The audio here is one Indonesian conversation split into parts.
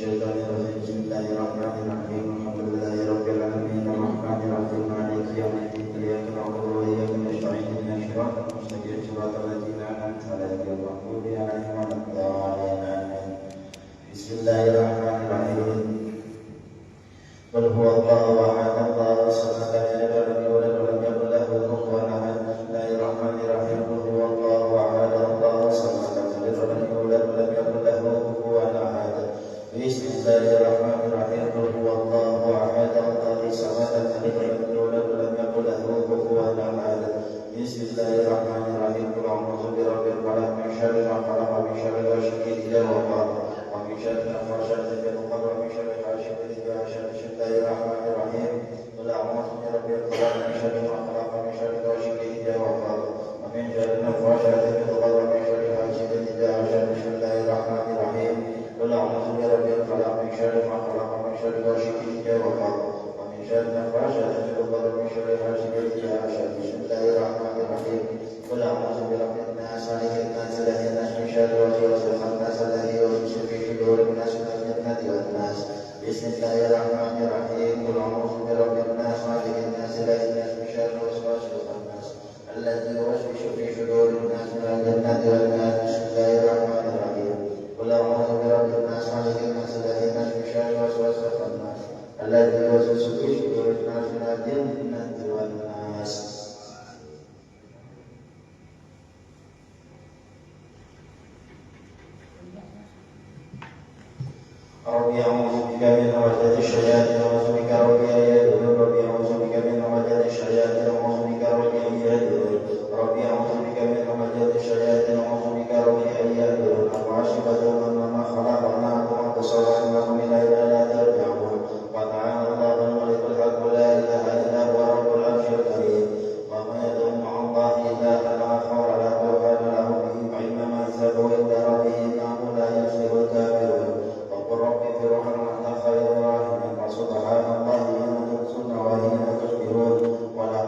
Bismillahirrahmanirrahim. Bismillahirrahmanirrahim. Alhamdulillahirabbil alamin. Arrahmanirrahim. Maliki yaumiddin. Iyyaka na'budu wa iyyaka nasta'in. Ihdinas siratal mustaqim. Siratal ladzina an'amta 'alaihim ghairil maghdubi 'alaihim waladdallin. Bismillahirrahmanirrahim. Qul huwallahu ahad. Allahu samad. Lam yalid wa lam yulad wa lam yakul lahu kufuwan ahad. Bismillahirrahmanirrahim. Qul huwallahu ahad. Allahu samad. Lam yalid wa lam yulad wa lam yakul lahu kufuwan ahad. Bismillahirrahmanirrahim. Qul huwallahu ahad. Allahu samad. Lam yalid wa lam yulad wa lam yakul lahu kufuwan ahad. Bismillahirrahmanirrahim. Qul a'udzu birabbil falaq min syarri ma khalaq wa min syarri ghasiqin idza waqab wa min syarri nafasati fil 'uqad wa min syarri hasidin idza hasad. Bismillahirrahmanirrahim. Qul a'udzu birabbil falaq min syarri ma khalaq wa min syarri ghasiqin idza waqab wa min syarri nafasati fil 'uqad wa min syarri hasidin idza hasad. Bismillahirrahmanirrahim. Qul a'udzu birabbil falaq min syarri ma khalaq wa min syarri ghasiqin idza waqab wa min syarri nafasati fil 'uqad wa min syarri hasidin idza hasad. Bismillahirrahmanirrahim. Qul a'udzu birabbin nas, malikin nas, ilahin nas, min syarri waswasil khannas, alladzi yuwaswisu fi sudurin nas, minal jinnati wan nas. Bismillahirrahmanirrahim. Qul a'udzu birabbin nas, malikin nas, ilahin nas, min syarri waswasil khannas, alladzi yuwaswisu fi sudurin nas, minal jinnati wan nas. Bismillahirrahmanirrahim. Qul a'udzu birabbin nas, malikin nas, ilahin nas, min syarri waswasil khannas, alladzi yuwaswisu fi sudurin nas, minal jinnati wan nas. Rabbi a'udzu bika min hamazati syayatin wa a'udzu bika rabbi an yahdurun. Rabbi a'udzu bika min hamazati syayatin wa a'udzu bika rabbi an yahdurun. Rabbi a'udzu bika min hamazati syayatin wa a'udzu bika rabbi an yahdurun. Aku asyhadu annama khalaqna wa tasawwarna min la ilaha illa tarji'un. Wa ta'ala Allahul malikul haqq la ilaha illa huwa rabbul arsyil karim. Wa ma yad'u ma'allahi ilahan akhar la burhana lahu bihi fa innama hisabuhu 'inda rabbih innahu la yuflihul kafirun. رب اغفر وارحمنا خير راحمين. فسبحان الله حين تمسون وحين تصبحون وله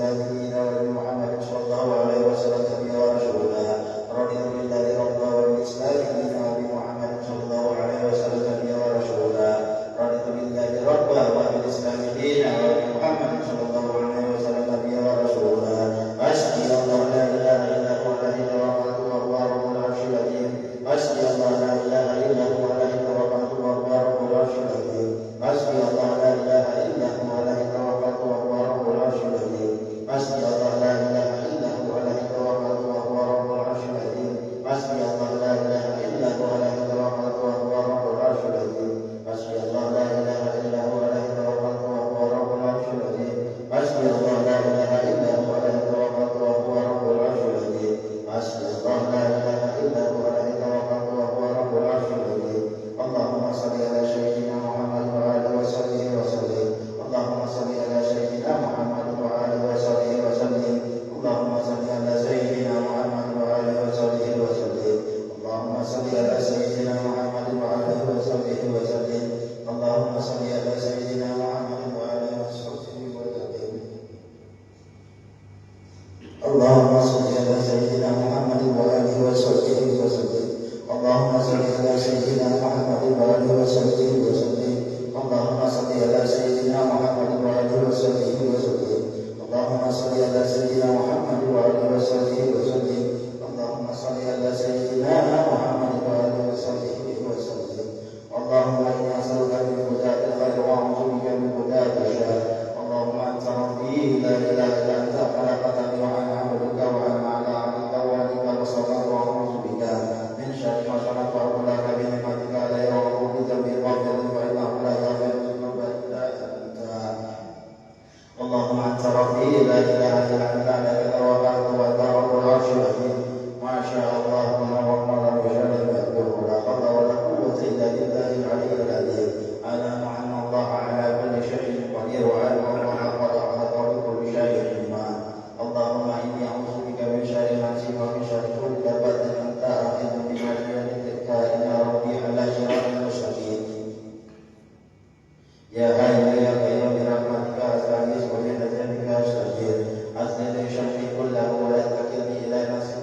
بالإسلام دينا وبمحمد صلى الله عليه وسلم نبيا ورسولا رضيت بالله ربا وبالإسلام دينا وبمحمد صلى الله عليه وسلم نبيا ورسولا رضيت بالله ربا وبالإسلام دينا وبمحمد صلى الله عليه وسلم نبيا ورسولا أشهد أن لا إله إلا هو الذي توكلت وهو رب العرش العظيم أشهد أن لا إله إلا هو الذي توكلت وهو رب العرش العظيم أشهد أن لا إله إلا هو الذي توكلت وهو رب العرش العظيم أشهد أن لا إله إلا هو الذي توكلت وهو رب العرش العظيم أشهد أن لا إله إلا هو الذي توكلت وهو رب العرش العظيم أشهد أن لا إله إلا هو الذي توكلت وهو رب العرش العظيم أشهد أن لا إله إلا هو الذي توكلت وهو رب العرش العظيم أشهد أن لا إله إلا هو الذي توكلت وهو رب العرش العظيم اللهم صل على سيدنا محمد وآله وصحبه وسلم اللهم صل على سيدنا محمد وآله وصحبه وسلم اللهم صل على سيدنا محمد وآله وصحبه وسلم اللهم صل على سيدنا محمد وآله وصحبه وسلم اللهم صل على سيدنا محمد وآله وصحبه وسلم اللهم صل على سيدنا محمد وآله وصحبه وسلم اللهم صل على سيدنا محمد وآله وصحبه وسلم اللهم صل على سيدنا محمد وآله وصحبه وسلم اللهم صل على سيدنا محمد وآله وصحبه وسلم اللهم صل على سيدنا محمد وآله وصحبه وسلم اللهم إني أسألك من هداك الخير وأعوذ بك من هداك الشر اللهم أنت ربي لا إله إلا أنت خلقتني وأنا عبدك وأنا على عهدك ووعدك وصدقت وأعوذ بك من شر ما صنعت وأقول لك بنعمتك علي وأعوذ بذنبي واغفر لي فإنه لا يغفر الذنوب إلا أنت اللهم أنت ربي لا إله إلا أنت عليك توكلت وأنت رب العرش العظيم ما شاء الله ونعم وشاء لم يقدر ولا حول ولا قوة إلا بالله العلي العظيم أعلم أن الله على كل شيء قدير وأعلم الله قد أحاط بكل شيء علما اللهم إني أعوذ بك من شر نفسي ومن شر كل دابة أنت آخذ بناصيتك إن ربي على صراط مستقيم يا حي يا قيوم برحمتك أستغيث وبعزتك أستغفر أصلح لي شأني كله ولا تكلني إلى نفسي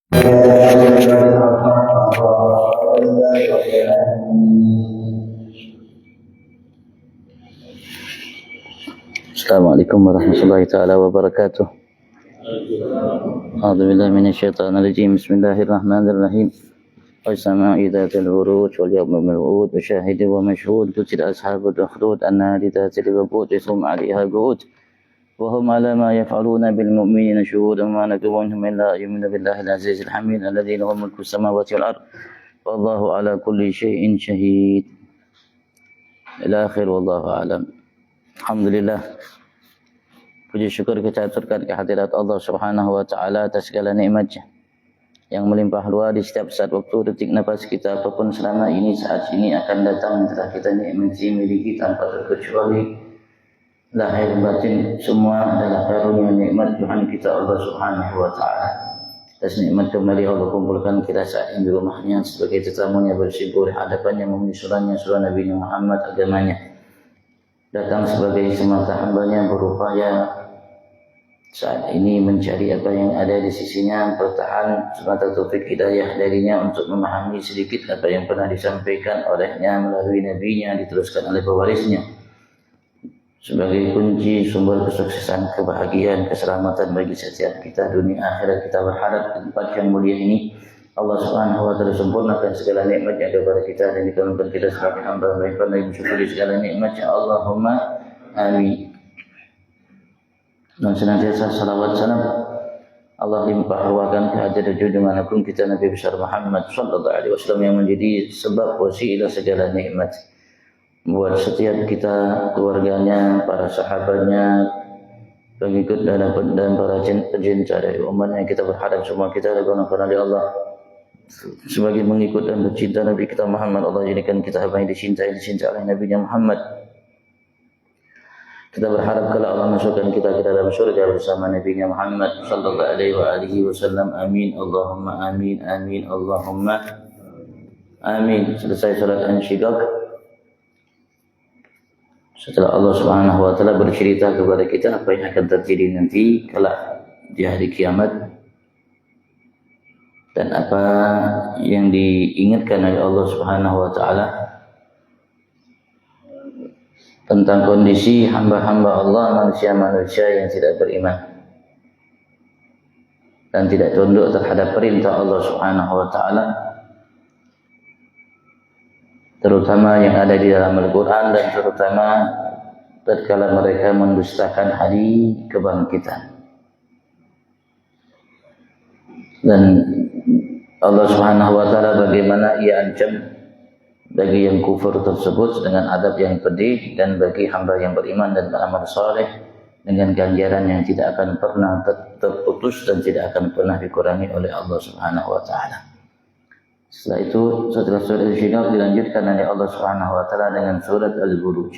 Assalamualaikum warahmatullahi taala wabarakatuh. A'udzu billahi minasyaitonir rajim. Bismillahirrahmanirrahim. Wasama'i dzatil buruj wal yawmil maw'ud wa syahidin wa mashhud qutila ashabul ukhdud annari dzatil wabud thum 'alaiha qu'ud wa hum 'ala ma yaf'aluna bil mu'minina shuhudun ma naktubu minhum illa yu'minu billahi al-'azizil hamid alladzi lahu mulku samawati wal ard wallahu 'ala kulli syai'in syahid. Ila akhir wallahu a'lam. Alhamdulillah. Puji syukur kita aturkan kehadirat Allah Subhanahu wa taala atas segala nikmat-Nya yang melimpah luas di setiap saat waktu detik nafas kita apapun selama ini saat ini akan datang telah kita nikmati miliki tanpa terkecuali lahir batin semua adalah karunia nikmat Tuhan kita Allah Subhanahu wa taala. Atas nikmat kembali Allah kumpulkan kita saat ini di rumahnya sebagai tetamunya bersyukur hadapannya memenuhi surahnya surah Nabi Muhammad agamanya. Datang sebagai semata hambanya berupaya saat ini mencari apa yang ada di sisinya, bertahan semata taufik hidayah darinya untuk memahami sedikit apa yang pernah disampaikan olehnya melalui nabinya diteruskan oleh pewarisnya sebagai kunci sumber kesuksesan, kebahagiaan, keselamatan bagi setiap kita dunia akhirat. Kita berharap di tempat yang mulia ini Allah Subhanahu wa taala sempurnakan segala nikmat-Nya kepada kita dan dikabulkan kita sebagai hamba mereka yang mensyukuri segala nikmat-Nya. Allahumma amin. Dan senantiasa salawat salam Allah limpah ruahkan kehadiran dimanapun kita Nabi besar Muhammad sallallahu alaihi wasallam yang menjadi sebab wasilah segala nikmat buat setiap kita, keluarganya, para sahabatnya, pengikut dan para pencinta dari umatnya. Kita berharap semua kita digolongkan oleh Allah sebagai mengikut dan bercinta Nabi kita Muhammad. Allah jadikan kita hamba yang dicintai oleh Nabi Muhammad. Kita berharap kalau Allah masukkan kita ke dalam surga bersama Nabi Muhammad sallallahu alaihi wasallam. Amin. Allahumma amin. Amin. Allahumma amin. Selesai salat Insyiqaq. Setelah Allah Subhanahu wa taala bercerita kepada kita apa yang akan terjadi nanti kelak di hari kiamat dan apa yang diingatkan oleh Allah Subhanahu wa taala tentang kondisi hamba-hamba Allah, manusia-manusia yang tidak beriman dan tidak tunduk terhadap perintah Allah Subhanahu wa taala, terutama yang ada di dalam Al-Qur'an dan terutama tatkala mereka mendustakan hari kebangkitan. Dan Allah Subhanahu wa taala bagaimana Ia ancam bagi yang kufur tersebut dengan adab yang pedih, dan bagi hamba yang beriman dan beramal saleh dengan ganjaran yang tidak akan pernah terputus dan tidak akan pernah dikurangi oleh Allah Subhanahu wa taala. Setelah itu, setelah surat Al-Insyiqaq dilanjutkan oleh Allah Subhanahu wa taala dengan surat Al-Buruj.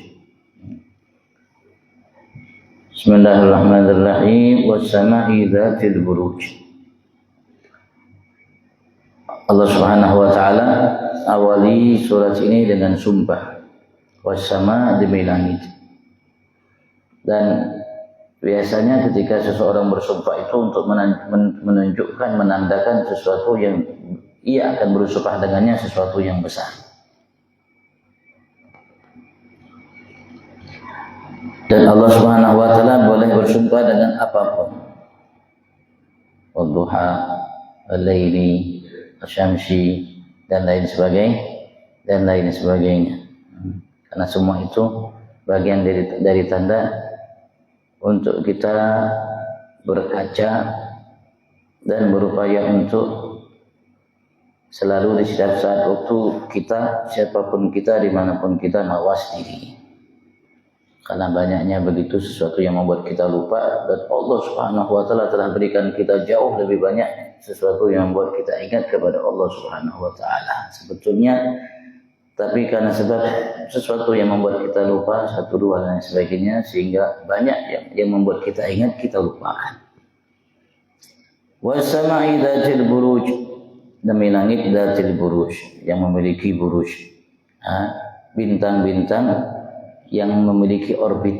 Bismillahirrahmanirrahim. Was-sama'i dzatil buruj. Allah Subhanahu wa taala awali surat ini dengan sumpah, was-sama, demi langit. Dan biasanya ketika seseorang bersumpah itu untuk menunjukkan, menandakan sesuatu yang ia akan bersumpah dengannya, sesuatu yang besar. Dan Allah Subhanahu wa taala boleh bersumpah dengan apapun. Wadduha, al-laili, asyamsi, dan lain sebagainya. Karena semua itu bagian dari tanda untuk kita berkaca dan berupaya untuk selalu di setiap saat waktu kita, siapapun kita, dimanapun kita, mawas diri. Karena banyaknya begitu sesuatu yang membuat kita lupa, dan Allah Subhanahu wa taala telah berikan kita jauh lebih banyak sesuatu yang membuat kita ingat kepada Allah Subhanahu wa taala. Sebetulnya tapi karena sebab sesuatu yang membuat kita lupa, satu dua dan sebagainya, sehingga banyak yang membuat kita ingat kita lupakan. Was-sama'i dzatil buruj, demi langit dzatil buruj, yang memiliki buruj, bintang-bintang yang memiliki orbit,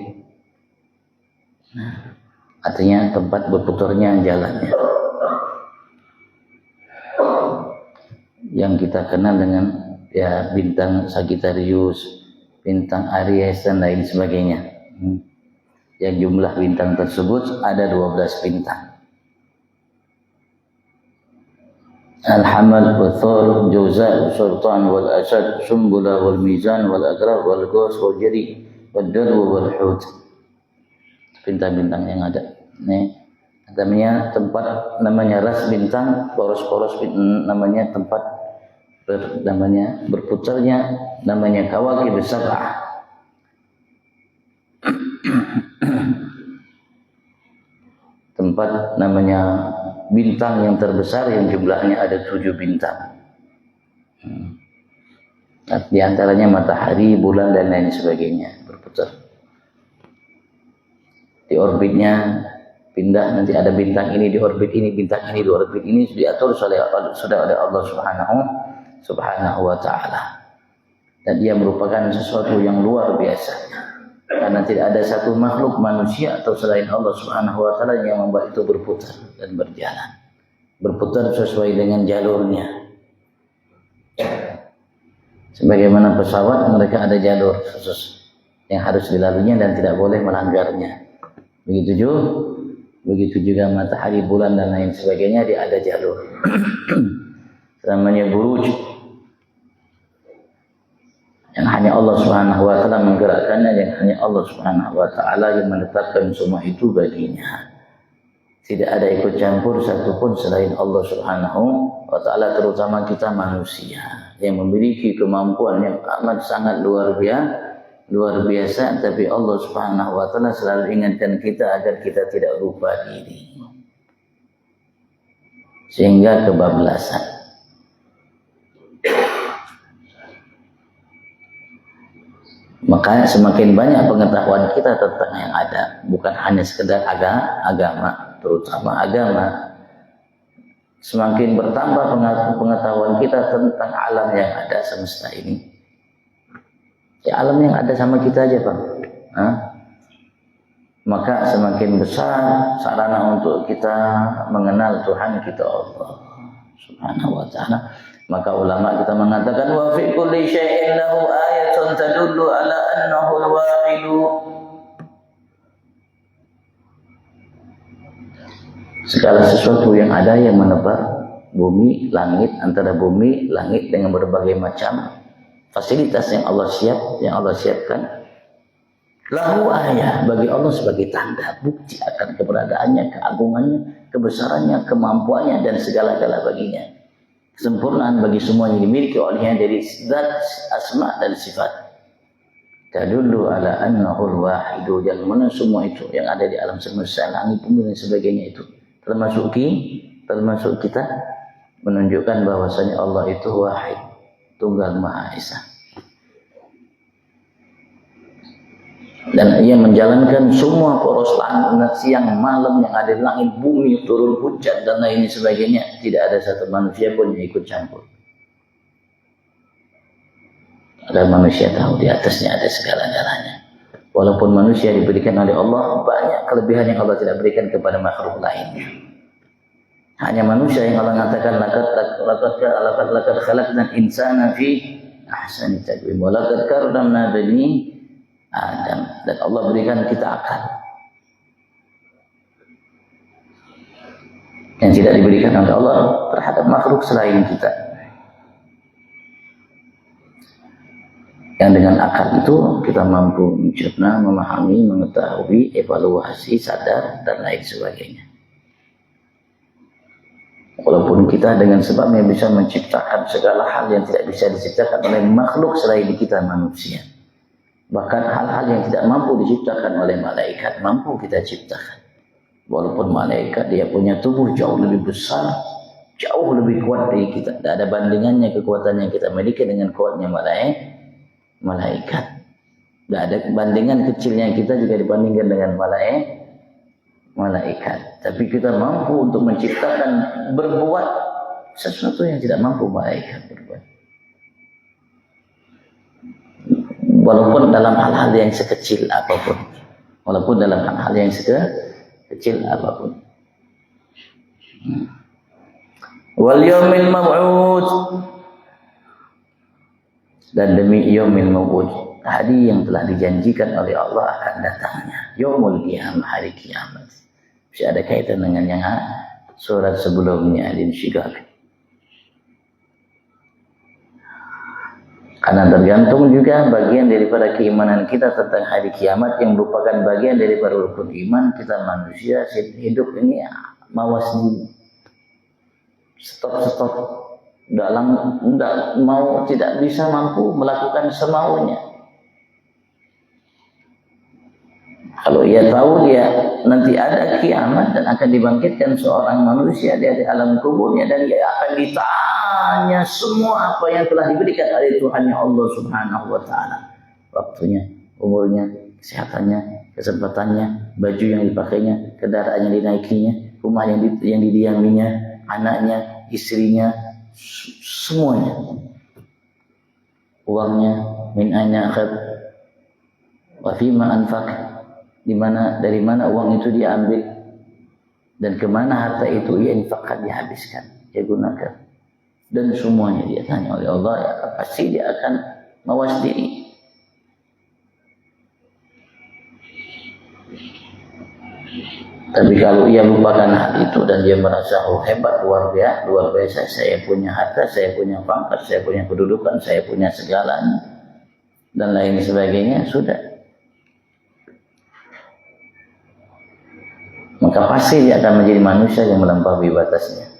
artinya tempat berputarnya jalannya. yang kita kenal dengan ya bintang Sagittarius, bintang Aries dan lain sebagainya. Yang jumlah bintang tersebut ada 12 bintang. Al-Hamal, Al-Thur, Jauza, Sultan, Wal-Asad, Sumbula, Wal-Mizan, Wal-Aqrab, Wal-Ghos, Wal-Jari, Wal-Darw, Wal-Hut. Bintang-bintang yang ada. Nih, namanya tempat, namanya ras bintang, poros-poros namanya tempat namanya berputarnya, namanya Kawakib Sab'ah. Tempat namanya bintang yang terbesar yang jumlahnya ada 7 bintang. Di antaranya matahari, bulan dan lain sebagainya berputar. Di orbitnya pindah, nanti ada bintang ini di orbit ini, bintang ini di orbit ini diatur sudah oleh Allah Subhanahu wa taala. Dan dia merupakan sesuatu yang luar biasa. Karena tidak ada satu makhluk manusia atau selain Allah Subhanahu wa taala yang membuat itu berputar dan berjalan. Berputar sesuai dengan jalurnya. Sebagaimana pesawat, mereka ada jalur khusus yang harus dilaluinya dan tidak boleh melanggarnya. Begitu juga matahari, bulan dan lain sebagainya, dia ada jalur. Namanya buruj. Yang hanya Allah Subhanahu wa taala menggerakkannya, yang hanya Allah Subhanahu wa taala yang menetapkan semua itu baginya. Tidak ada ikut campur satupun selain Allah Subhanahu wa taala, terutama kita manusia yang memiliki kemampuan yang amat sangat luar biasa, tapi Allah Subhanahu wa taala selalu ingatkan kita agar kita tidak lupa diri. Sehingga kebablasan. Maka semakin banyak pengetahuan kita tentang yang ada, bukan hanya sekedar agama, terutama agama. Semakin bertambah pengetahuan kita tentang alam yang ada semesta ini. Ya, alam yang ada sama kita aja, Pak. Maka semakin besar sarana untuk kita mengenal Tuhan kita Allah Subhanahu wa taala. Maka ulama kita mengatakan wa fi kulli syai'in lahu ayatun tadullu ala annahu al-wahid. Segala sesuatu yang ada yang menebar bumi, langit, antara bumi, langit dengan berbagai macam fasilitas yang Allah siapkan. Lahu ayat, bagi Allah sebagai tanda bukti akan keberadaannya, keagungannya, kebesarannya, kemampuannya dan segala-gala baginya. Kesempurnaan bagi semua yang dimiliki olehnya dari zat, asma dan sifat. Tadullu ala annahu al-wahidu, yang mana semua itu yang ada di alam semesta, langit, bumi dan sebagainya itu termasuk kita menunjukkan bahwasanya Allah itu wahid, tunggal maha esa. Dan ia menjalankan semua poros langit, siang malam yang ada di langit, bumi, turun hujan dan lain sebagainya. Tidak ada satu manusia pun yang ikut campur. Agar manusia tahu di atasnya ada segala-galanya. Walaupun manusia diberikan oleh Allah banyak kelebihan yang Allah tidak berikan kepada makhluk lainnya. Hanya manusia yang Allah mengatakan laqad khalaqnal insana fi ahsani taqwim wa laqad karramna bani Adam, dan Allah berikan kita akal yang tidak diberikan oleh Allah terhadap makhluk selain kita. Yang dengan akal itu kita mampu mencerna, memahami, mengetahui, evaluasi, sadar dan lain sebagainya. Walaupun kita dengan sebabnya bisa menciptakan segala hal yang tidak bisa diciptakan oleh makhluk selain kita manusia. Bahkan hal-hal yang tidak mampu diciptakan oleh malaikat, mampu kita ciptakan. Walaupun malaikat dia punya tubuh jauh lebih besar, jauh lebih kuat dari kita. Tidak ada bandingannya kekuatan yang kita miliki dengan kuatnya malaikat. Tidak ada bandingan kecilnya kita juga dibandingkan dengan malaikat. Tapi kita mampu untuk menciptakan, berbuat sesuatu yang tidak mampu malaikat berbuat. Walaupun dalam hal-hal yang sekecil apapun. Wal yaumil maw'ud, dan demi yaumil maw'ud, hari yang telah dijanjikan oleh Allah akan datangnya, yaumul qiyamah, hari kiamat. Masih ada kaitan dengan yang surat sebelumnya Al-Insyiqaq. Karena tergantung juga bagian daripada keimanan kita tentang hari kiamat yang merupakan bagian daripada rukun iman kita manusia hidup ini mawas diri. Stop dalam tidak bisa mampu melakukan semaunya. Kalau ia tahu dia nanti ada kiamat dan akan dibangkitkan seorang manusia dari alam kuburnya dan dia akan ditanya semua apa yang telah diberikan oleh Tuhannya Allah Subhanahu wa taala. Waktunya, umurnya, kesehatannya, kesempatannya, baju yang dipakainya, kendaraan yang dinaikinya, rumah yang didiaminya, anaknya, istrinya, semuanya. Uangnya, min aina akhad wa fima anfaq, dari mana uang itu diambil dan kemana harta itu ia infakkan, dihabiskan, dia gunakan, dan semuanya dia tanya oleh Allah, ya pasti dia akan mawas diri. Tapi kalau ia lupakan hal itu dan dia merasa hebat, luar biasa, saya punya harta, saya punya pangkat, saya punya kedudukan, saya punya segalanya dan lain sebagainya, sudah, maka pasti dia akan menjadi manusia yang melampaui batasnya.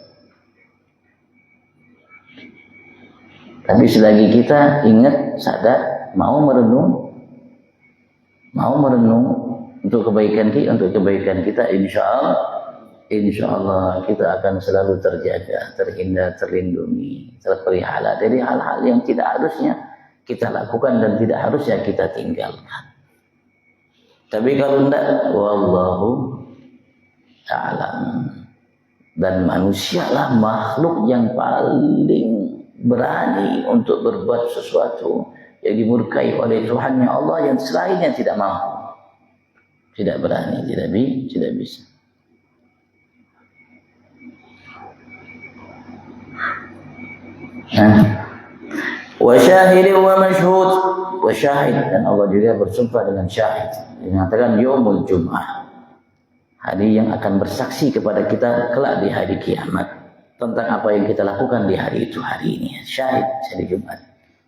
Tapi selagi kita ingat, sadar, mau merenung untuk kebaikan kita, insya Allah kita akan selalu terjaga, terhindar, terlindungi, terpelihara dari hal-hal yang tidak harusnya kita lakukan dan tidak harusnya kita tinggalkan. Tapi kalau tidak, wallahu a'lam. Dan manusialah makhluk yang paling berani untuk berbuat sesuatu yang dimurkai oleh Tuhannya Allah yang selainnya tidak mampu, tidak berani, tidak bisa. Wa syahid wa mashhud, wa syahid, dan Allah juga bersumpah dengan syahid, mengatakan yaumul jum'ah, hari yang akan bersaksi kepada kita kelak di hari kiamat tentang apa yang kita lakukan di hari itu, hari ini. Syahid, hari Jumat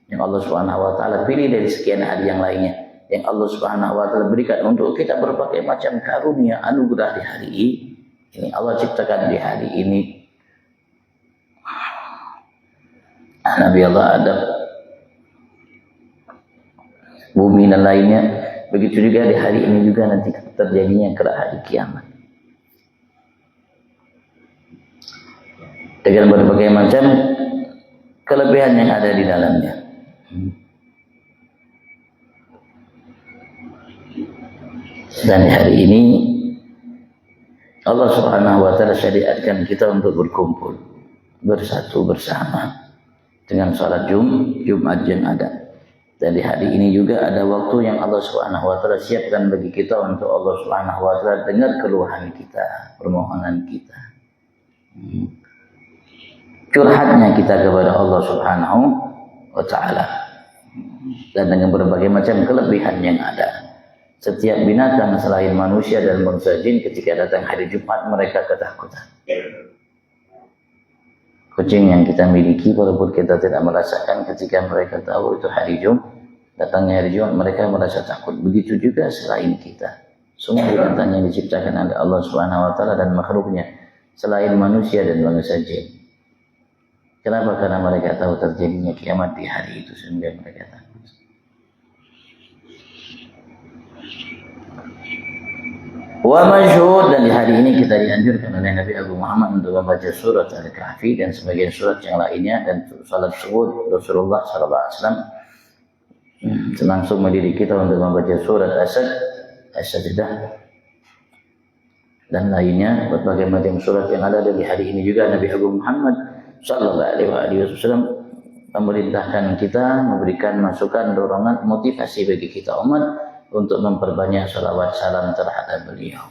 yang Allah Subhanahu wa taala pilih dari sekian hari yang lainnya, yang Allah Subhanahu wa taala berikan untuk kita berbagai macam karunia anugerah di hari ini. Allah ciptakan di hari ini Nabi Allah Adam, bumi dan lainnya. Begitu juga di hari ini juga nanti terjadinya kelak hari kiamat. Dengan berbagai macam kelebihan yang ada di dalamnya. Dan di hari ini Allah Subhanahu wa taala syariatkan kita untuk berkumpul, bersatu bersama dengan salat Jumat yang ada. Dan di hari ini juga ada waktu yang Allah Subhanahu wa taala siapkan bagi kita untuk Allah Subhanahu wa taala dengar keluhan kita, permohonan kita. Curhatnya kita kepada Allah Subhanahu wa taala. Dan dengan berbagai macam kelebihan yang ada. Setiap binatang selain manusia dan bangsa jin ketika datang hari Jumat mereka ketakutan. Kucing yang kita miliki walaupun kita tidak merasakan, ketika mereka tahu itu hari Jumat, datangnya hari Jumat, mereka merasa takut. Begitu juga selain kita. Semua binatang yang diciptakan oleh Allah Subhanahu wa taala dan makhluknya selain manusia dan bangsa jin. Kenapa? Karena mereka tahu terjadinya kiamat di hari itu sehingga mereka takut. Wa masyhud, dan di hari ini kita dianjurkan oleh Nabi Abu Muhammad untuk membaca surat Al-Kahfi dan sebagian surat yang lainnya, dan salat subuh Rasulullah SAW langsung mendidik kita untuk membaca surat As-Sajdah dan lainnya, berbagai macam surat yang ada. Dan di hari ini juga Nabi Abu Muhammad SAW memerintahkan kita, memberikan masukan, dorongan, motivasi bagi kita umat untuk memperbanyak salawat salam terhadap beliau.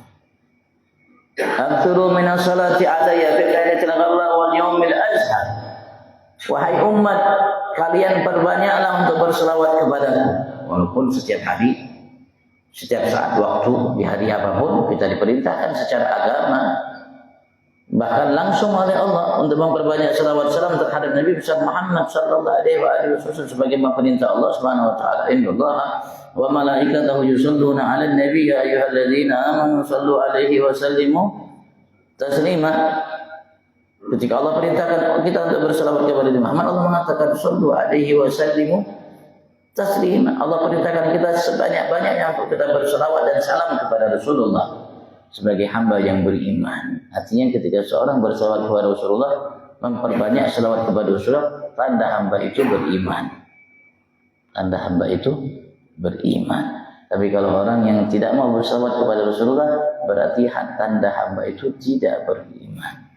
Aktsiru minas salati alayya fi lailatul ghadha wal yaumil azhar. Wahai umat, kalian perbanyaklah untuk berselawat kepadaku. Walaupun setiap hari, setiap saat waktu, di hari apapun kita diperintahkan secara agama, bahkan langsung oleh Allah untuk memperbanyak selawat salam terhadap Nabi besar Muhammad sallallahu alaihi wasallam sebagaimana perintah Allah Subhanahu wa taala. Innallaha wa malaikatahu yusholluna 'alan nabi ya ayyuhalladzina amanu shallu 'alaihi wa sallimu taslima. Ketika Allah perintahkan kita untuk berselawat kepada Nabi Muhammad, Allah mengatakan shallu 'alaihi wa sallimu taslima. Allah perintahkan kita sebanyak-banyaknya untuk kita berselawat dan salam kepada Rasulullah sebagai hamba yang beriman. Artinya ketika seorang berselawat kepada Rasulullah, memperbanyak selawat kepada Rasulullah, tanda hamba itu beriman. Tanda hamba itu beriman. Tapi kalau orang yang tidak mau berselawat kepada Rasulullah, berarti tanda hamba itu tidak beriman.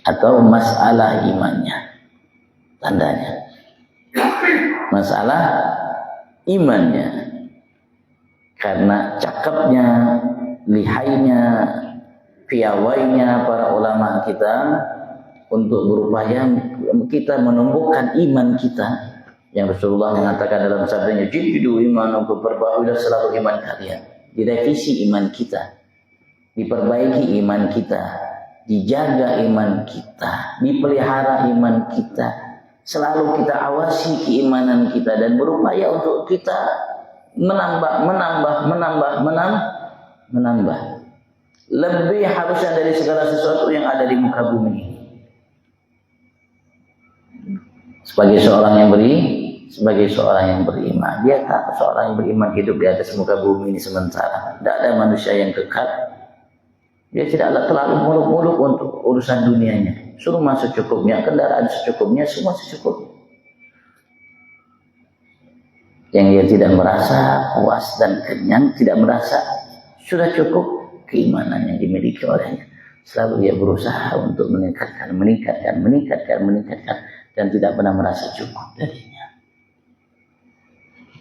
Atau masalah imannya. Tandanya. Masalah imannya. Karena cakapnya, lihainya, piawainya para ulama kita untuk berupaya kita menumbuhkan iman kita, yang Rasulullah mengatakan dalam sabdanya, jidu imanukum, perbaikilah selalu iman kalian. Direvisi iman kita, diperbaiki iman kita, dijaga iman kita, dipelihara iman kita, selalu kita awasi keimanan kita dan berupaya untuk kita menambah lebih harusnya dari segala sesuatu yang ada di muka bumi ini. Sebagai seorang yang beriman, dia tak seorang yang beriman hidup di atas muka bumi ini sementara. Tidak ada manusia yang kekal. Dia tidak terlalu muluk-muluk untuk urusan dunianya. Suruh masuk secukupnya, kendaraan secukupnya, semua secukupnya. Yang dia tidak merasa puas dan kenyang, tidak merasa sudah cukup keimanan yang dimiliki olehnya. Selalu dia berusaha untuk meningkatkan dan tidak pernah merasa cukup darinya.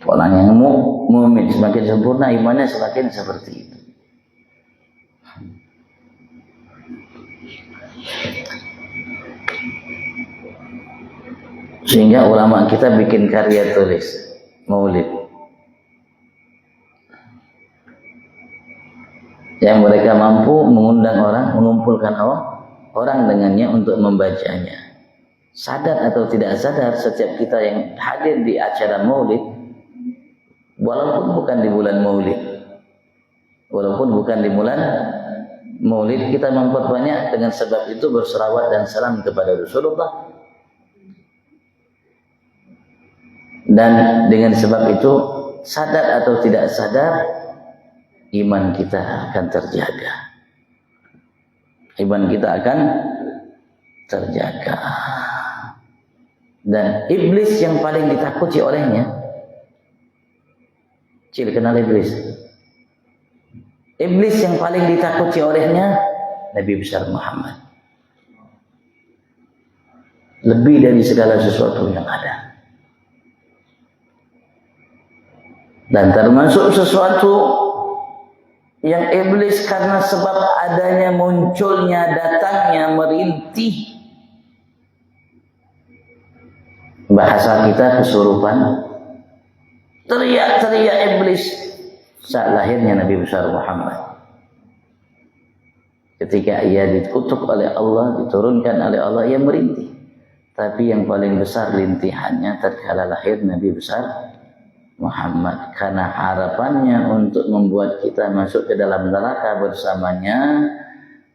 Orang yang mukmin semakin sempurna imannya, semakin seperti itu. Sehingga ulama kita bikin karya tulis maulid yang mereka mampu mengundang orang, mengumpulkan orang dengannya untuk membacanya. Sadar atau tidak sadar, setiap kita yang hadir di acara maulid, walaupun bukan di bulan maulid, kita memperbanyak dengan sebab itu berselawat dan salam kepada Rasulullah. Dan dengan sebab itu, sadar atau tidak sadar, iman kita akan terjaga. Iman kita akan terjaga. Dan iblis yang paling ditakuti olehnya, kenal iblis? Iblis yang paling ditakuti olehnya Nabi besar Muhammad. Lebih dari segala sesuatu yang ada. Dan termasuk sesuatu yang iblis karena sebab adanya, munculnya, datangnya, merintih. Bahasa kita kesurupan. Teriak-teriak iblis saat lahirnya Nabi besar Muhammad. Ketika ia dikutuk oleh Allah, diturunkan oleh Allah, ia merintih. Tapi yang paling besar rintihannya tatkala lahir Nabi besar Muhammad, karena harapannya untuk membuat kita masuk ke dalam neraka bersamanya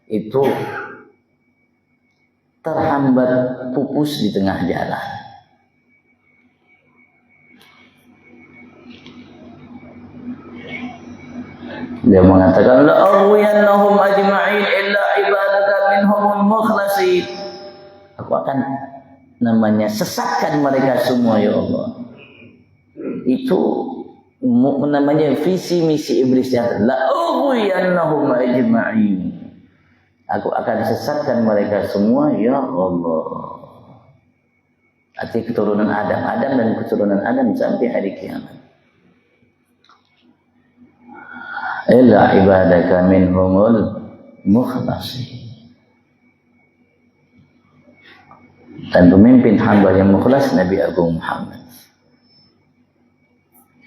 itu terhambat, pupus di tengah jalan. Dia mengatakan la aghwiyannahum ajma'in illa ibadaka minhumul mukhlasin. Aku akan sesatkan mereka semua ya Allah. Itu namanya visi misi iblis yang la ughwiyannahum ajma'in. Aku akan sesatkan mereka semua ya Allah. Arti keturunan Adam dan keturunan Adam sampai hari kiamat. Illa ibadaka minhumul mukhlasin. dan pemimpin hamba yang mukhlas Nabi Agung Muhammad.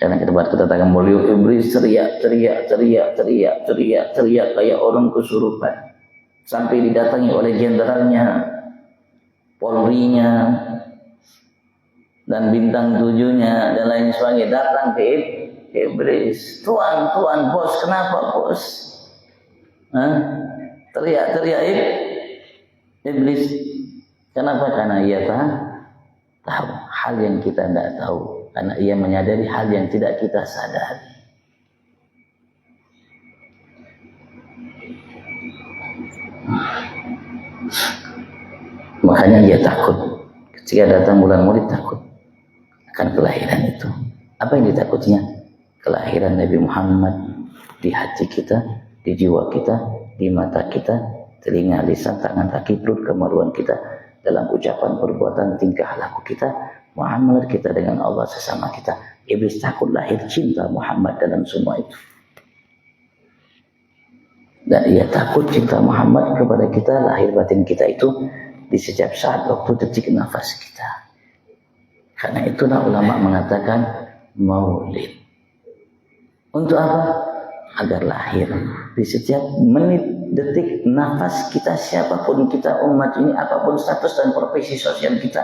Karena kita katakan mulia, iblis teriak kayak orang kesurupan sampai didatangi oleh jenderalnya, polrinya, dan bintang 7-nya dan lain sebagainya. Datang ke iblis, tuan bos, kenapa bos? Teriak iblis. Kenapa? Karena ia tahu hal yang kita tidak tahu. Karena ia menyadari hal yang tidak kita sadari. Makanya ia takut. Ketika datang bulan Maulid takut akan kelahiran itu. Apa yang ditakutinya? Kelahiran Nabi Muhammad di hati kita, di jiwa kita, di mata kita, telinga, lisan, tangan, kaki, perut, kemaluan kita, dalam ucapan, perbuatan, tingkah laku kita, muamalah kita dengan Allah sesama kita. Iblis takut lahir cinta Muhammad dalam semua itu. Dan ia takut cinta Muhammad kepada kita, lahir batin kita itu di setiap saat waktu detik nafas kita. Karena itulah ulama mengatakan maulid. Untuk apa? Agar lahir di setiap menit, detik, nafas kita, siapapun kita, umat ini, apapun status dan profesi sosial kita,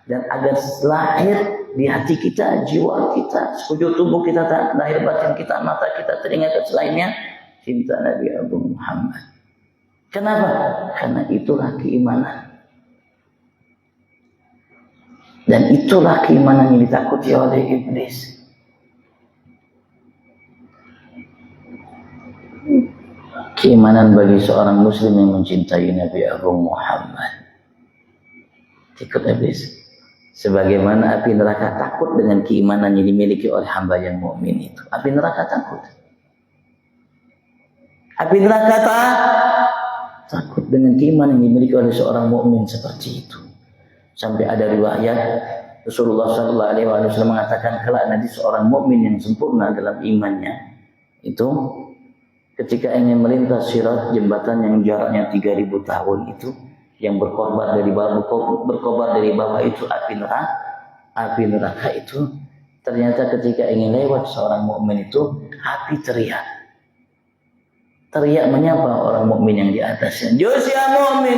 dan agar lahir di hati kita, jiwa kita, sekujur tubuh kita, lahir batin kita, mata kita, telinga kita, lainnya cinta Nabi Agung Muhammad. Kenapa? Karena itulah keimanan. Dan itulah keimanan yang ditakuti oleh iblis. Keimanan bagi seorang muslim yang mencintai Nabi Agung Muhammad. Ikut iblis. Sebagaimana api neraka takut dengan keimanan yang dimiliki oleh hamba yang mukmin itu. Api neraka takut. Api neraka takut dengan keimanan yang dimiliki oleh seorang mukmin seperti itu. Sampai ada riwayat Rasulullah SAW mengatakan kelak nanti seorang mukmin yang sempurna dalam imannya itu ketika ingin melintas sirat, jembatan yang jaraknya 3000 tahun itu, yang berkobar dari bawah itu api neraka itu, ternyata ketika ingin lewat seorang mukmin itu, api teriak menyapa orang mukmin yang di atasnya, "Jus ya mukmin,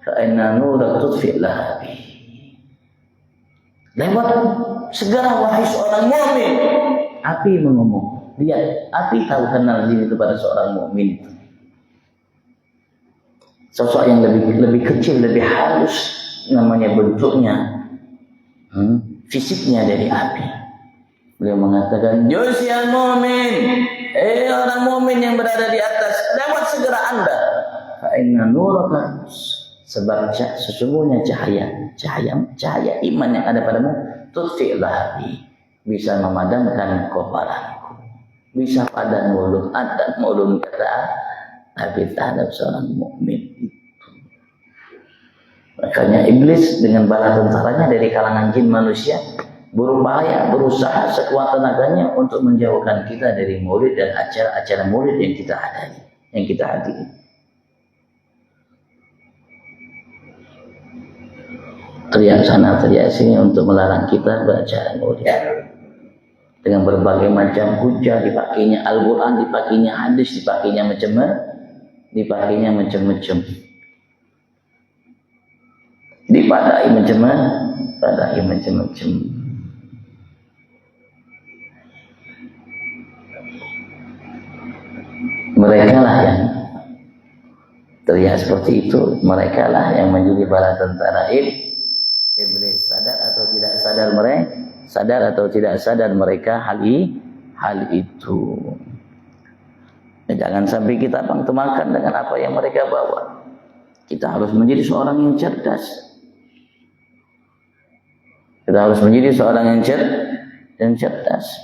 fa inna nurak tudfi'lah api." Lewat segera wahai seorang mukmin, api mengomong. Lihat, api tahu kenal diri kepada seorang mukmin itu. Sosok yang lebih kecil, lebih halus namanya bentuknya, fisiknya dari api. Beliau mengatakan, "Jus ya mukmin, orang mukmin yang berada di atas, lewat segera Anda. Fa inna nuraka, sebab sesungguhnya cahaya iman yang ada padamu, tudfi'lah api, bisa memadamkan kobaranku." Bisa padam mulut kata api terhadap seorang mukmin itu. Makanya iblis dengan bala tentaranya dari kalangan jin manusia berupaya, berusaha sekuat tenaganya untuk menjauhkan kita dari maulid dan acara-acara maulid yang kita hadiri. Teriak sana, teriak sini untuk melarang kita beracara maulid. Dengan berbagai macam hujah, dipakainya Al-Quran, dipakainya hadis, dipakainya macam-macam. Dipadai macam-macam. Mereka lah yang teriak seperti itu. Mereka lah yang menjadi bala tentara iblis. Sadar atau tidak sadar mereka? Sadar atau tidak sadar mereka hal itu. Jangan sampai kita pangtemakan dengan apa yang mereka bawa. Kita harus menjadi seorang yang cerdas.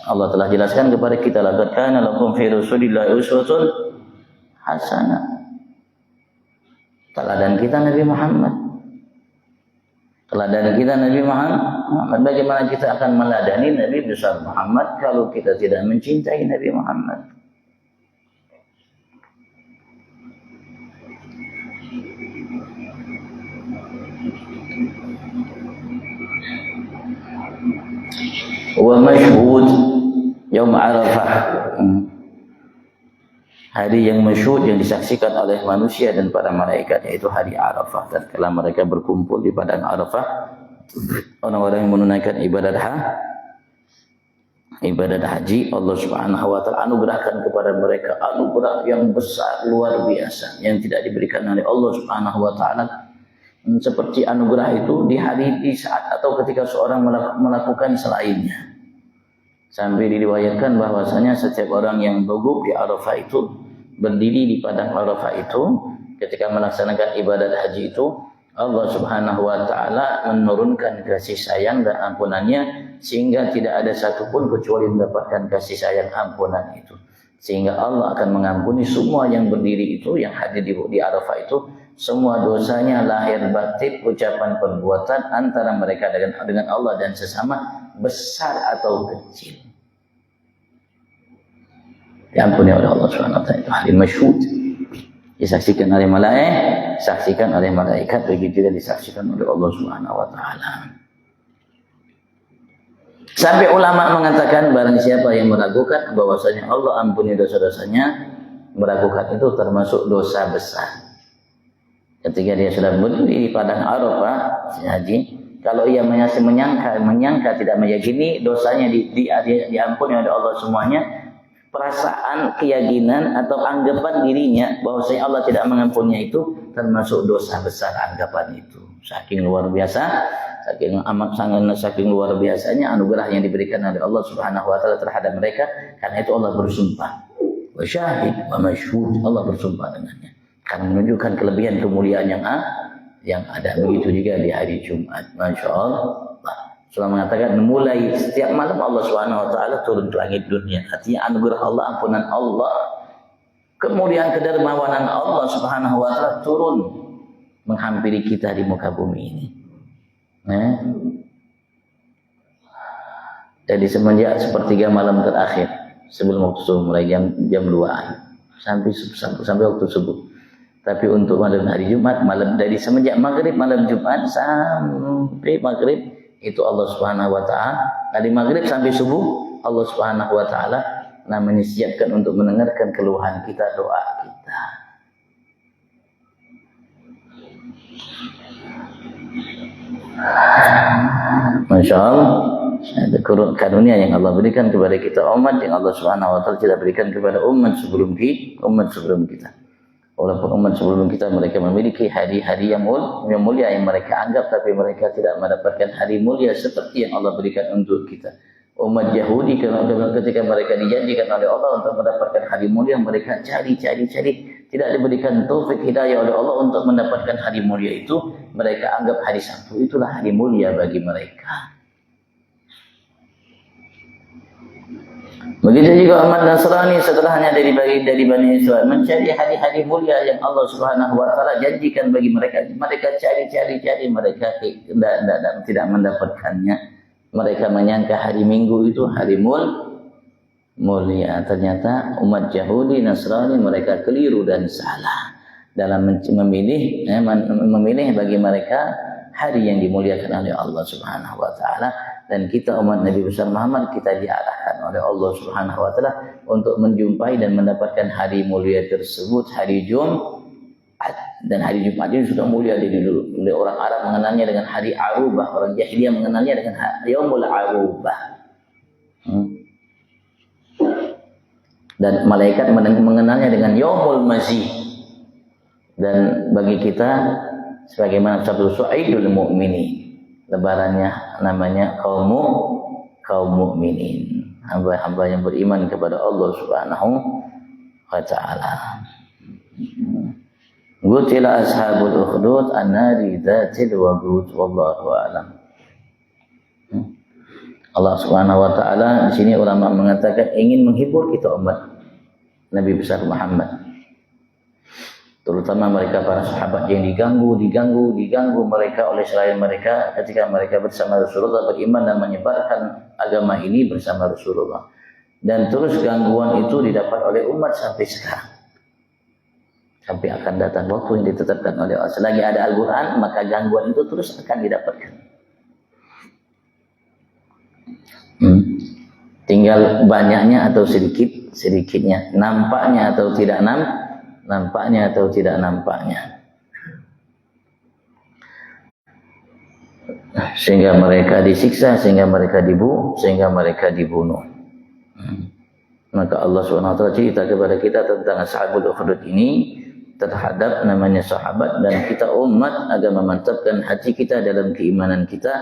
Allah telah jelaskan kepada kita, laqad kana lakum fi rasulillahi uswatun hasanah. Teladan kita Nabi Muhammad. Bagaimana kita akan meladani Nabi besar Muhammad kalau kita tidak mencintai Nabi Muhammad? wa mashhud yaum Arafah. Hari yang masyhud yang disaksikan oleh manusia dan para malaikat, yaitu hari Arafah. Tatkala mereka berkumpul di padang Arafah, orang-orang yang menunaikan ibadat haji, Allah Subhanahu wa taala anugerahkan kepada mereka anugerah yang besar luar biasa yang tidak diberikan oleh Allah Subhanahu wa taala. Seperti anugerah itu di saat atau ketika seorang melakukan selainnya. Sampai diriwayatkan bahwasanya setiap orang yang duduk di Arafah itu, berdiri di padang Arafah itu, ketika melaksanakan ibadat haji itu, Allah Subhanahu wa taala menurunkan kasih sayang dan ampunannya sehingga tidak ada satupun kecuali mendapatkan kasih sayang ampunan itu. Sehingga Allah akan mengampuni semua yang berdiri itu, yang hadir di Arafah itu, semua dosanya lahir batin, ucapan, perbuatan antara mereka dengan Allah dan sesama, besar atau kecil, diampuni oleh Allah Subhanahu wa taala. Itu hari masyhud, disaksikan oleh malaikat, begitu juga disaksikan oleh Allah Subhanahu wa taala. Sampai ulama mengatakan barang siapa yang meragukan bahwasanya Allah ampuni dosa-dosanya, meragukan itu termasuk dosa besar. Ketika dia sudah berdiri di padang Arafah haji, kalau ia menyangka tidak meyakini dosanya diampuni oleh Allah semuanya, perasaan, keyakinan atau anggapan dirinya bahwasanya Allah tidak mengampuninya itu termasuk dosa besar anggapan itu. Saking luar biasa, saking luar biasanya anugerah yang diberikan oleh Allah Subhanahu wa taala terhadap mereka. Karena itu Allah bersumpah. Wa syahid wa masyhud, Allah bersumpah dengannya. Karena menunjukkan kelebihan kemuliaan yang ada. Begitu juga di hari Jumat. Masya Allah. Sudah mengatakan mulai setiap malam Allah Subhanahu wa taala turun ke langit dunia. Artinya anugerah Allah, ampunan Allah, kemudian kedermawanan Allah Subhanahu wa taala turun menghampiri kita di muka bumi ini. Jadi semenjak sepertiga malam terakhir sebelum waktu subuh, mulai jam 2 sampai waktu subuh. Tapi untuk malam hari Jumat, dari semenjak maghrib malam Jumat sampai maghrib, itu Allah Subhanahu wa taala, dari maghrib sampai subuh Allah Subhanahu wa taala namanya siapkan untuk mendengarkan keluhan kita, doa kita. Masya Allah, ada karunia yang Allah berikan kepada kita umat, yang Allah Subhanahu wa taala tidak berikan kepada umat sebelum kita. Walaupun umat sebelum kita mereka memiliki hari-hari yang mulia yang mereka anggap, tapi mereka tidak mendapatkan hari mulia seperti yang Allah berikan untuk kita. Umat Yahudi ketika mereka dijanjikan oleh Allah untuk mendapatkan hari mulia, mereka cari, tidak diberikan taufik hidayah oleh Allah untuk mendapatkan hari mulia itu. Mereka anggap hari Sabtu itulah hari mulia bagi mereka. Begitu juga umat Nasrani setelahnya dari Bani Israil mencari hari-hari mulia yang Allah Subhanahu wa taala janjikan bagi mereka. Mereka cari, mereka tidak mendapatkannya. Mereka menyangka hari Minggu itu hari mulia. Ternyata umat Yahudi, Nasrani mereka keliru dan salah dalam memilih bagi mereka hari yang dimuliakan oleh Allah Subhanahu wa taala. Dan kita umat Nabi besar Muhammad, kita diarahkan oleh Allah Subhanahu wa taala untuk menjumpai dan mendapatkan hari mulia tersebut, hari Jumat. Dan hari Jumat ini sudah mulia dari dulu. Oleh orang Arab mengenalnya dengan hari Arubah, orang Jahiliyah mengenalnya dengan Yaumul Arubah. Dan malaikat mengenalnya dengan Yaumul Masih. Dan bagi kita sebagaimana sabda Su'aidul Mu'minin, lebarannya namanya kaum mukminin, hamba-hamba yang beriman kepada Allah Subhanahu wa taala. Qutila ashabul ukhdud an-nari dzatil waqud, wallahu a'lam. Allah Subhanahu wa taala di sini ulama mengatakan ingin menghibur kita umat Nabi besar Muhammad. Terutama mereka para sahabat yang diganggu mereka oleh selain mereka ketika mereka bersama Rasulullah beriman dan menyebarkan agama ini bersama Rasulullah. Dan terus gangguan itu didapat oleh umat sampai sekarang. Sampai akan datang waktu yang ditetapkan oleh Allah. Selagi ada Al-Quran, maka gangguan itu terus akan didapatkan. Tinggal banyaknya atau sedikitnya, nampaknya atau tidak nampaknya atau tidak nampaknya. Sehingga mereka disiksa, sehingga mereka dibunuh. Maka Allah SWT cerita kepada kita tentang Ashabul Ukhdud ini terhadap namanya sahabat, dan kita umat agar memantapkan hati kita dalam keimanan kita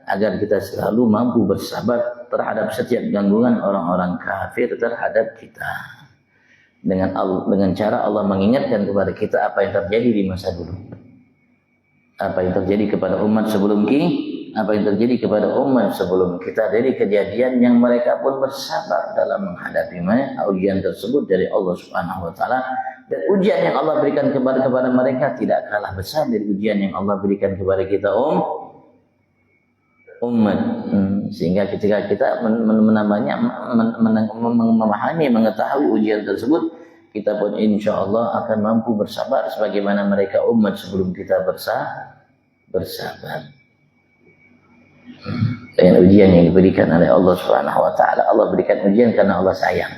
agar kita selalu mampu bersabar terhadap setiap gangguan orang-orang kafir terhadap kita. Dengan cara Allah mengingatkan kepada kita apa yang terjadi di masa dulu. Apa yang terjadi kepada umat sebelum kita dari kejadian yang mereka pun bersabar dalam menghadapi ujian tersebut dari Allah Subhanahu wa taala, dan ujian yang Allah berikan kepada mereka tidak kalah besar dari ujian yang Allah berikan kepada kita umat. Sehingga ketika kita memahami, mengetahui ujian tersebut, kita pun insya Allah akan mampu bersabar sebagaimana mereka umat sebelum kita bersabar. Dengan ujian yang diberikan oleh Allah Subhanahu wa taala. Allah berikan ujian karena Allah sayang.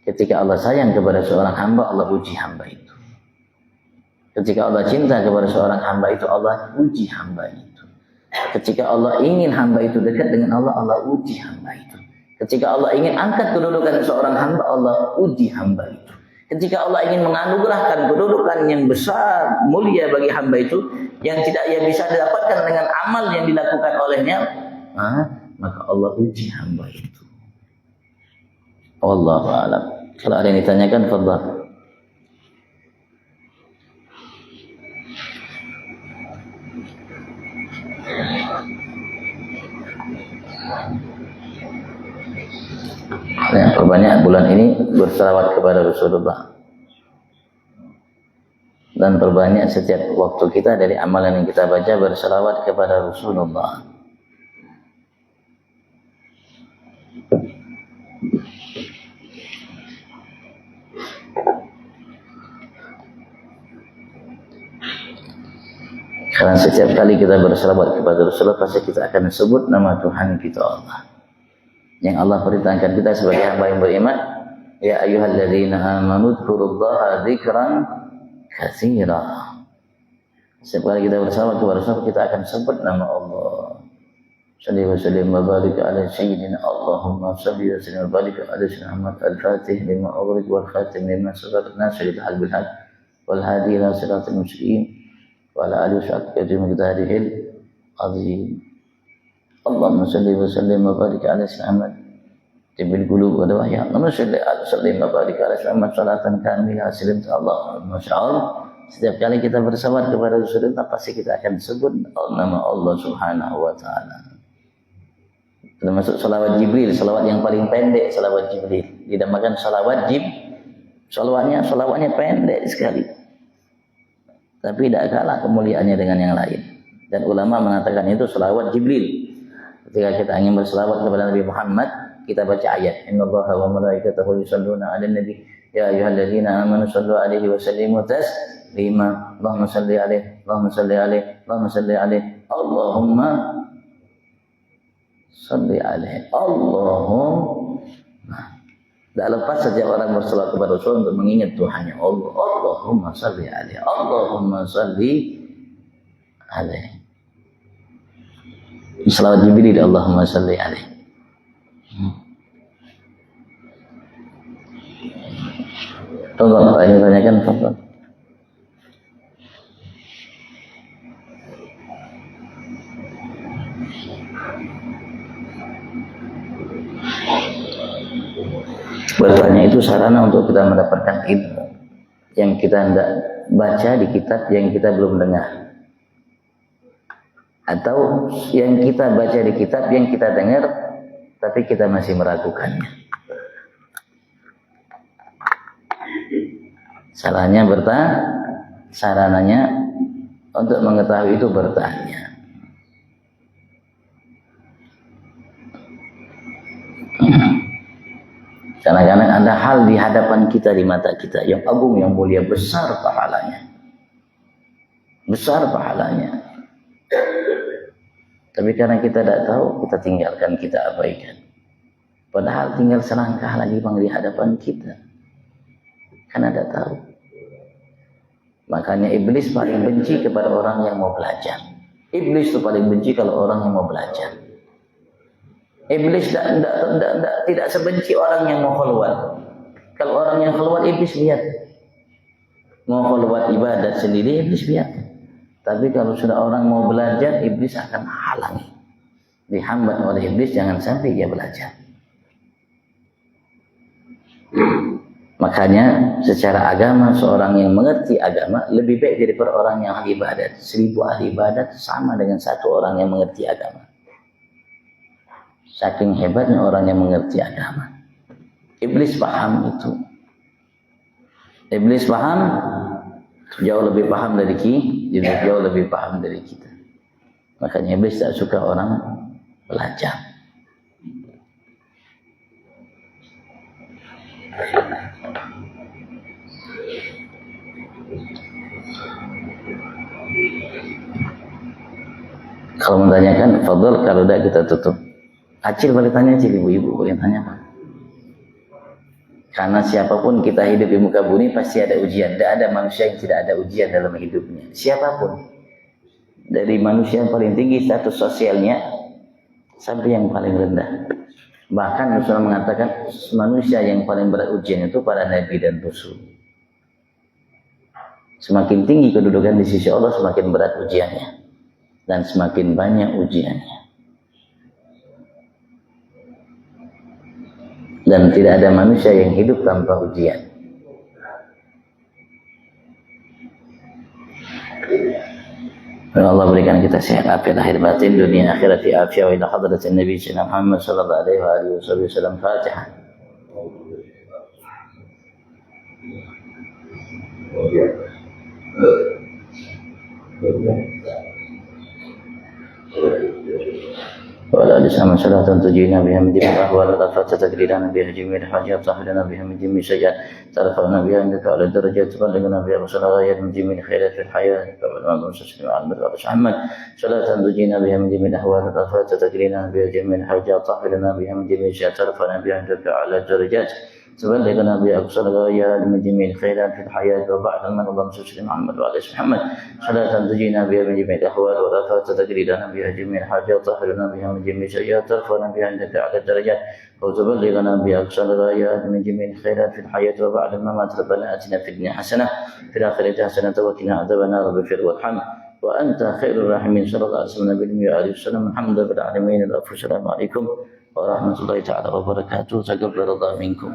Ketika Allah sayang kepada seorang hamba, Allah uji hamba itu. Ketika Allah cinta kepada seorang hamba itu, Allah uji hamba itu. Ketika Allah ingin hamba itu dekat dengan Allah, Allah uji hamba itu. Ketika Allah ingin angkat kedudukan seorang hamba, Allah uji hamba itu. Ketika Allah ingin menganugerahkan kedudukan yang besar, mulia bagi hamba itu, yang tidak ia bisa didapatkan dengan amal yang dilakukan olehnya, maka Allah uji hamba itu. Wallahu a'lam. Kalau ada yang ditanyakan, fadhal. Yang terbanyak bulan ini berselawat kepada Rasulullah, dan terbanyak setiap waktu kita dari amalan yang kita baca berselawat kepada Rasulullah. Karena setiap kali kita berselawat kepada Rasulullah, pasti kita akan sebut nama Tuhan kita Allah. Yang Allah perintahkan kita sebagai hamba yang beriman, ya ayyuhalladzina amanu dzkurullaha dzikran katsira. Setiap kali kita berselawat kepada Rasul, kita akan sebut nama Allah. Sallallahu alaihi wa barik ala sayyidina Allahumma salli wa sallim wa barik ala sayyidina Muhammad al-Fatih lima ughliq wal khatim lima sabaq nasir al bil haq wal hadi ila siratal mustaqim wa ala alihi wa sahbihi azim. Allahumma salli wa sallim wa barik ala sayyidina Muhammad tibil qulub wa dawaya. Allahumma salli wa barik ala sayyidina Muhammad salatan kamilah salim Allahumma sya'al. Setiap kali kita berselawat kepada Rasulullah, pasti kita akan sebut nama Allah Subhanahu wa taala. Termasuk salawat Jibril, salawat yang paling pendek, salawat Jibril. Dinamakan salawat salawatnya pendek sekali. Tapi tidak kalah kemuliaannya dengan yang lain. Dan ulama mengatakan itu salawat Jibril. Ketika kita ingin berselawat kepada Nabi Muhammad, kita baca ayat innallaha wa malaikatahu yusholluna 'alan nabi ya ayyuhalladzina amanu shallu 'alaihi wa sallimu taslima. Allahumma shalli 'alaihi Allahumma shalli 'alaihi Allahumma shalli 'alaihi Allahumma shalli 'alaihi Allahumma. Tak lepas setiap orang berselawat kepada Rasul untuk mengingat Tuhannya Allah. Allahumma shalli 'alaihi Allahumma shalli 'alaihi. Salawat Jibril, Allahumma salli alaihi. Tolong Pak, ini tanyakan Pak. Bertanya itu sarana untuk kita mendapatkan ilmu yang kita hendak baca di kitab yang kita belum dengar, atau yang kita baca di kitab yang kita dengar tapi kita masih meragukannya. Sarananya untuk mengetahui itu bertanya. Kadang-kadang ada hal di hadapan kita, di mata kita yang agung, yang mulia, besar pahalanya. Besar pahalanya. Tapi karena kita tidak tahu, kita tinggalkan, kita abaikan. Padahal tinggal selangkah lagi Bang di hadapan kita. Kan ada tahu. Makanya iblis paling benci kepada orang yang mau belajar. Iblis itu paling benci kalau orang yang mau belajar. Iblis tidak sebenci orang yang mau keluar. Kalau orang yang keluar, iblis lihat. Mau keluar ibadat sendiri, iblis lihat. Tapi kalau sudah orang mau belajar, iblis akan halangi. Dihambat oleh iblis, jangan sampai dia belajar. Makanya secara agama, seorang yang mengerti agama lebih baik daripada orang yang ahli ibadat. 1000 ahli ibadat sama dengan 1 orang yang mengerti agama. Saking hebatnya orang yang mengerti agama. Iblis paham itu. Iblis paham, jauh lebih paham dari kita, jauh lebih paham dari kita. Makanya iblis tak suka orang belajar. Kalau menanyakan, fadl, kalau tidak kita tutup. Acil boleh tanya, Acil, ibu-ibu boleh tanya, Pak. Karena siapapun kita hidup di muka bumi pasti ada ujian. Tidak ada manusia yang tidak ada ujian dalam hidupnya. Siapapun. Dari manusia yang paling tinggi status sosialnya sampai yang paling rendah. Bahkan Rasulullah mengatakan manusia yang paling berat ujian itu para nabi dan rasul. Semakin tinggi kedudukan di sisi Allah, semakin berat ujiannya. Dan semakin banyak ujiannya. Dan tidak ada manusia yang hidup tanpa ujian. Allah berikan kita sehat afiat lahir batin, dunia akhirat afiat wa ila hadratin Nabi sallallahu Muhammad sallallahu alaihi wasallam. Fatihah. ولا لسان صلاة تجينا بها من جميع الأهوال والآفات تقليلنا بها جميع الحاجات تحلنا بها من جميع السيئات ترفعنا بها عندك على الدرجات تبلغنا بها وصل غايات من جميع الخيرات في الحياة فبالمعظم وسلم على النبي محمد صلاة تجينا بها من جميع الأهوال والآفات تقليلنا بها جميع الحاجات تحلنا بها من جميع السيئات ترفعنا بها عندك على الدرجات تبلغنا بأقصى الغايات من جميع الخيرات في الحياة وبعد المن اللهم صل وسلم على محمد صلاة تنجينا بها من جميع الأحوال والآفات تقرينا بها جميع الحاجات تحرنا بها من جميع السيئات ترفعنا بها عندك على الدرجات وتبلغنا بأقصى الغايات من جميع الخيرات في الحياة وبعد الممات ربنا آتنا في الدنيا حسنة في الآخرة حسنة وقنا عذاب النار رب اغفر وارحم وأنت خير الراحمين صلى الله عليه وسلم بالنبي وآله وسلم الحمد لله رب العالمين. السلام عليكم ورحمة الله تعالى وبركاته. تقبل الله منكم.